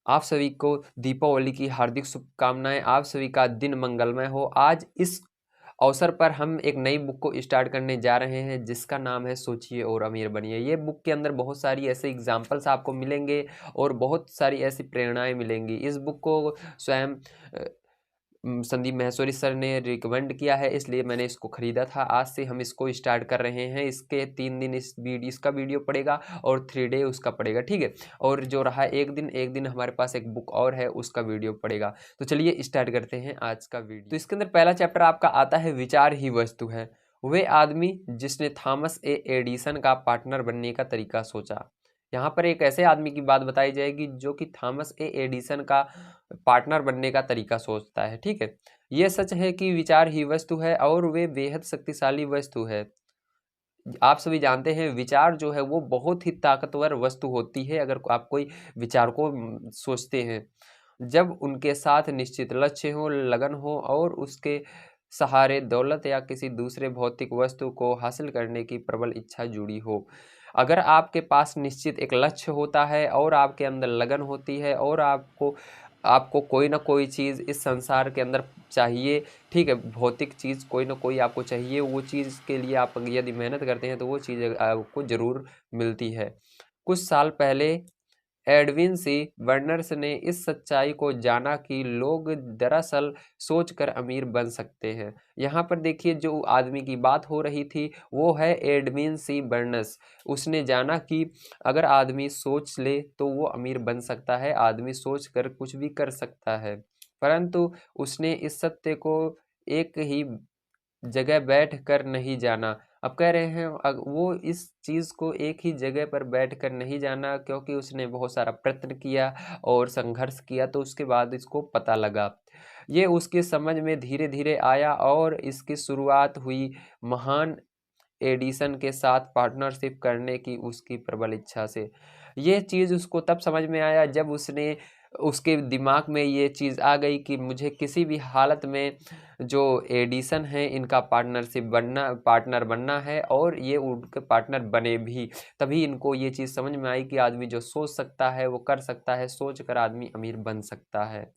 आप सभी को दीपावली की हार्दिक शुभकामनाएं। आप सभी का दिन मंगलमय हो। आज इस अवसर पर हम एक नई बुक को स्टार्ट करने जा रहे हैं जिसका नाम है सोचिए और अमीर बनिए। ये बुक के अंदर बहुत सारी ऐसे एग्जाम्पल्स आपको मिलेंगे और बहुत सारी ऐसी प्रेरणाएं मिलेंगी। इस बुक को स्वयं संदीप माहेश्वरी सर ने रिकमेंड किया है, इसलिए मैंने इसको ख़रीदा था। आज से हम इसको स्टार्ट कर रहे हैं। इसके 3 दिन इसका वीडियो पड़ेगा और 3 डे उसका पड़ेगा, ठीक है। और जो रहा एक दिन हमारे पास एक बुक और है, उसका वीडियो पड़ेगा। तो चलिए स्टार्ट करते हैं आज का वीडियो। तो इसके अंदर पहला चैप्टर आपका आता है विचार ही वस्तु है। वे आदमी जिसने थॉमस ए एडिसन का पार्टनर बनने का तरीका सोचा। यहाँ पर एक ऐसे आदमी की बात बताई जाएगी जो कि थॉमस ए एडिसन का पार्टनर बनने का तरीका सोचता है, ठीक है। यह सच है कि विचार ही वस्तु है और वे बेहद शक्तिशाली वस्तु है। आप सभी जानते हैं विचार जो है वो बहुत ही ताकतवर वस्तु होती है। अगर आप कोई विचार को सोचते हैं, जब उनके साथ निश्चित लक्ष्य हो, लगन हो और उसके सहारे दौलत या किसी दूसरे भौतिक वस्तु को हासिल करने की प्रबल इच्छा जुड़ी हो। अगर आपके पास निश्चित एक लक्ष्य होता है और आपके अंदर लगन होती है और आपको आपको कोई ना कोई चीज़ इस संसार के अंदर चाहिए, ठीक है, भौतिक चीज़ कोई ना कोई आपको चाहिए, वो चीज़ के लिए आप यदि मेहनत करते हैं तो वो चीज़ आपको ज़रूर मिलती है। कुछ साल पहले एडविन सी बर्नर्स ने इस सच्चाई को जाना कि लोग दरअसल सोचकर अमीर बन सकते हैं। यहाँ पर देखिए जो आदमी की बात हो रही थी वो है एडविन सी बर्नर्स। उसने जाना कि अगर आदमी सोच ले तो वो अमीर बन सकता है, आदमी सोच कर कुछ भी कर सकता है। परंतु उसने इस सत्य को एक ही जगह बैठ कर नहीं जाना। अब कह रहे हैं वो इस चीज़ को एक ही जगह पर बैठ कर नहीं जाना, क्योंकि उसने बहुत सारा प्रयत्न किया और संघर्ष किया, तो उसके बाद इसको पता लगा। ये उसकी समझ में धीरे धीरे आया और इसकी शुरुआत हुई महान एडिसन के साथ पार्टनरशिप करने की उसकी प्रबल इच्छा से। ये चीज़ उसको तब समझ में आया जब उसके दिमाग में ये चीज़ आ गई कि मुझे किसी भी हालत में जो एडिसन है इनका पार्टनर बनना है, और ये उनके पार्टनर बने भी। तभी इनको ये चीज़ समझ में आई कि आदमी जो सोच सकता है वो कर सकता है, सोच कर आदमी अमीर बन सकता है।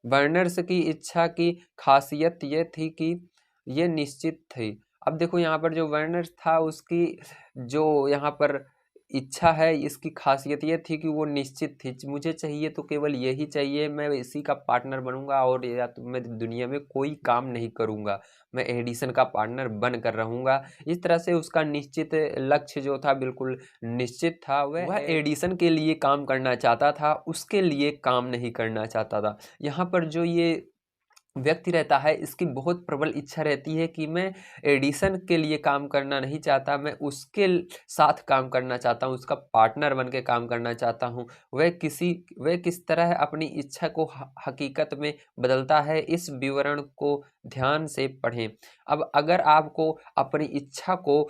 बर्नर्स की इच्छा की खासियत ये थी कि ये निश्चित थी। अब देखो यहाँ पर जो बर्नर्स था उसकी जो यहाँ पर इच्छा है, इसकी खासियत ये थी कि वो निश्चित थी। मुझे चाहिए तो केवल यही चाहिए, मैं इसी का पार्टनर बनूंगा और या तो मैं दुनिया में कोई काम नहीं करूंगा, मैं एडिसन का पार्टनर बन कर रहूंगा। इस तरह से उसका निश्चित लक्ष्य जो था बिल्कुल निश्चित था। वह एडिसन के लिए काम करना चाहता था, उसके लिए काम नहीं करना चाहता था। यहाँ पर जो ये व्यक्ति रहता है इसकी बहुत प्रबल इच्छा रहती है कि मैं एडिसन के लिए काम करना नहीं चाहता, मैं उसके साथ काम करना चाहता हूँ, उसका पार्टनर बन के काम करना चाहता हूँ। वह किस तरह अपनी इच्छा को हकीकत में बदलता है, इस विवरण को ध्यान से पढ़ें। अब अगर आपको अपनी इच्छा को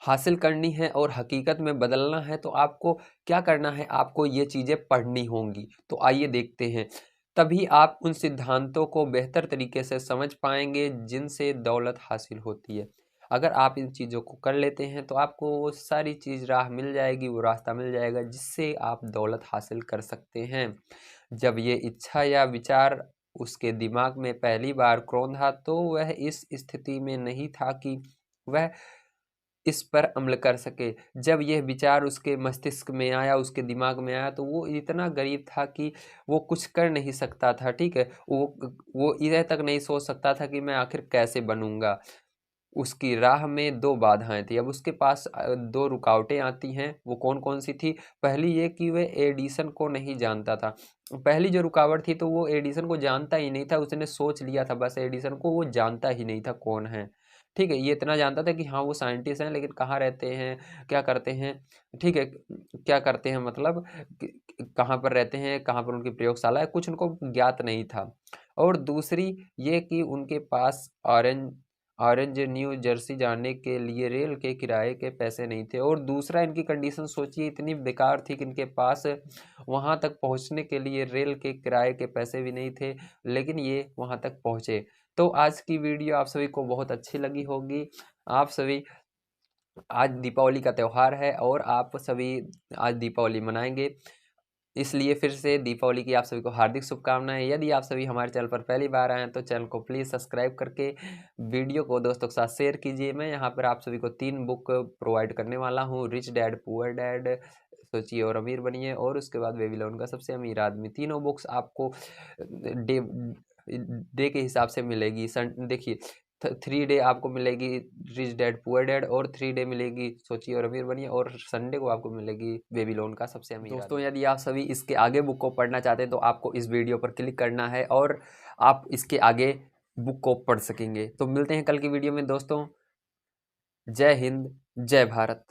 हासिल करनी है और हकीकत में बदलना है तो आपको क्या करना है, आपको ये चीज़ें पढ़नी होंगी। तो आइए देखते हैं। तभी आप उन सिद्धांतों को बेहतर तरीके से समझ पाएंगे जिनसे दौलत हासिल होती है। अगर आप इन चीज़ों को कर लेते हैं तो आपको वो सारी चीज़ राह मिल जाएगी, वो रास्ता मिल जाएगा जिससे आप दौलत हासिल कर सकते हैं। जब ये इच्छा या विचार उसके दिमाग में पहली बार क्रोधा तो वह इस स्थिति में नहीं था कि वह इस पर अमल कर सके। जब यह विचार उसके मस्तिष्क में आया, उसके दिमाग में आया, तो वो इतना गरीब था कि वो कुछ कर नहीं सकता था, ठीक है। वो इधर तक नहीं सोच सकता था कि मैं आखिर कैसे बनूंगा। उसकी राह में 2 बाधाएं थी। अब उसके पास 2 रुकावटें आती हैं। वो कौन कौन सी थी? पहली ये कि वह एडिसन को नहीं जानता था। पहली जो रुकावट थी तो वो एडिसन को जानता ही नहीं था। उसने सोच लिया था बस एडिसन को, वो जानता ही नहीं था कौन है, ठीक है। ये इतना जानता था कि हाँ वो साइंटिस्ट हैं, लेकिन कहाँ रहते हैं, क्या करते हैं, ठीक है, क्या करते हैं मतलब कहाँ पर रहते हैं, कहाँ पर उनकी प्रयोगशाला है, कुछ उनको ज्ञात नहीं था। और दूसरी ये कि उनके पास ऑरेंज न्यू जर्सी जाने के लिए रेल के किराए के पैसे नहीं थे। और दूसरा इनकी कंडीशन सोचिए इतनी बेकार थी कि इनके पास वहां तक पहुंचने के लिए रेल के किराए के पैसे भी नहीं थे, लेकिन ये वहां तक पहुंचे। तो आज की वीडियो आप सभी को बहुत अच्छी लगी होगी। आप सभी आज दीपावली का त्यौहार है और आप सभी आज दीपावली मनाएंगे, इसलिए फिर से दीपावली की आप सभी को हार्दिक शुभकामनाएं। यदि आप सभी हमारे चैनल पर पहली बार आए हैं तो चैनल को प्लीज़ सब्सक्राइब करके वीडियो को दोस्तों के साथ शेयर कीजिए। मैं यहाँ पर आप सभी को 3 बुक प्रोवाइड करने वाला हूँ, रिच डैड पुअर डैड, सोचिए और अमीर बनिए, और उसके बाद बेबीलोन का सबसे अमीर आदमी। तीनों बुक्स आपको डे डे के हिसाब से मिलेगी। देखिए 3 डे आपको मिलेगी रिच डैड पुअर डैड, और 3 डे मिलेगी सोचिए और अमीर बनिए, और संडे को आपको मिलेगी बेबीलोन का सबसे अमीर आदमी। दोस्तों यदि आप सभी इसके आगे बुक को पढ़ना चाहते हैं तो आपको इस वीडियो पर क्लिक करना है और आप इसके आगे बुक को पढ़ सकेंगे। तो मिलते हैं कल की वीडियो में दोस्तों। जय हिंद, जय भारत।